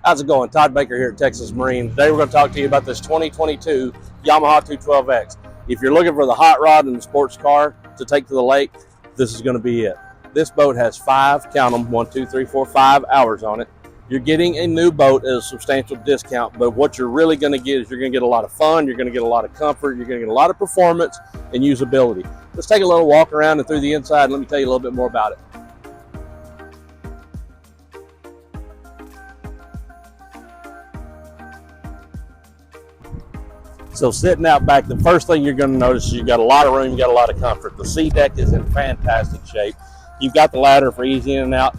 How's it going? Todd Baker here at Texas Marine. Today we're going to talk to you about this 2022 Yamaha 212X. If you're looking for the hot rod and the sports car to take to the lake, this is going to be it. This boat has 5, count them, 1, 2, 3, 4, 5 hours on it. You're getting a new boat at a substantial discount, but what you're really going to get is you're going to get a lot of fun, you're going to get a lot of comfort, you're going to get a lot of performance and usability. Let's take a little walk around and through the inside and let me tell you a little bit more about it. So sitting out back, the first thing you're going to notice is you've got a lot of room, you've got a lot of comfort. The sea deck is in fantastic shape. You've got the ladder for easy in and out.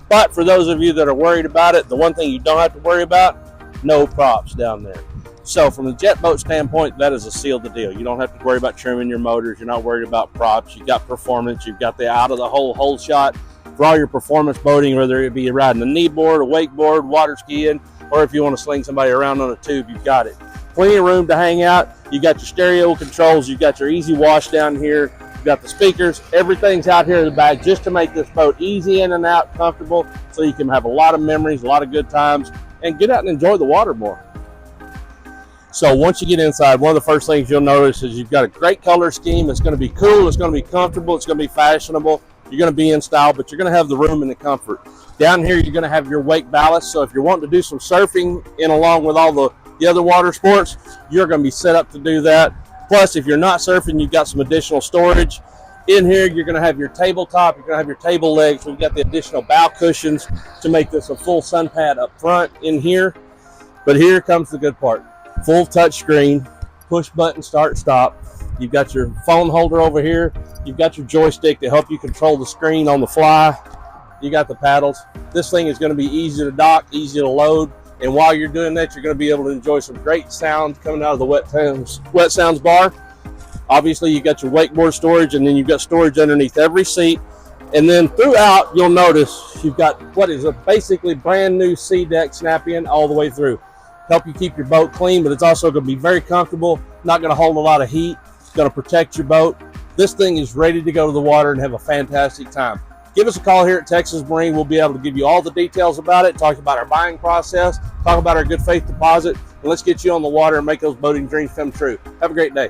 But for those of you that are worried about it, the one thing you don't have to worry about, no props down there. So from the jet boat standpoint, that is a seal the deal. You don't have to worry about trimming your motors. You're not worried about props. You've got performance. You've got the out of the hole shot for all your performance boating, whether it be riding a knee board, a wakeboard, water skiing, or if you want to sling somebody around on a tube, you've got it. Plenty of room to hang out. You got your stereo controls. You've got your easy wash down here. You've got the speakers. Everything's out here in the back just to make this boat easy in and out, comfortable, so you can have a lot of memories, a lot of good times, and get out and enjoy the water more. So once you get inside, one of the first things you'll notice is you've got a great color scheme. It's going to be cool. It's going to be comfortable. It's going to be fashionable. You're going to be in style, but you're going to have the room and the comfort. Down here, you're going to have your wake ballast. So if you're wanting to do some surfing in along with all the other water sports, you're going to be set up to do that. Plus, if you're not surfing, you've got some additional storage. In here, you're going to have your tabletop. You're going to have your table legs. We've got the additional bow cushions to make this a full sun pad up front in here. But here comes the good part. Full touch screen, push button, start, stop. You've got your phone holder over here. You've got your joystick to help you control the screen on the fly. You got the paddles. This thing is going to be easy to dock, easy to load. And while you're doing that, you're going to be able to enjoy some great sound coming out of the Wetsounds bar. Obviously, you got your wakeboard storage, and then you've got storage underneath every seat. And then throughout, you'll notice you've got what is a basically brand new sea deck snap-in all the way through. Help you keep your boat clean, but it's also going to be very comfortable, not going to hold a lot of heat. It's going to protect your boat. This thing is ready to go to the water and have a fantastic time. Give us a call here at Texas Marine. We'll be able to give you all the details about it, talk about our buying process, talk about our good faith deposit, and let's get you on the water and make those boating dreams come true. Have a great day.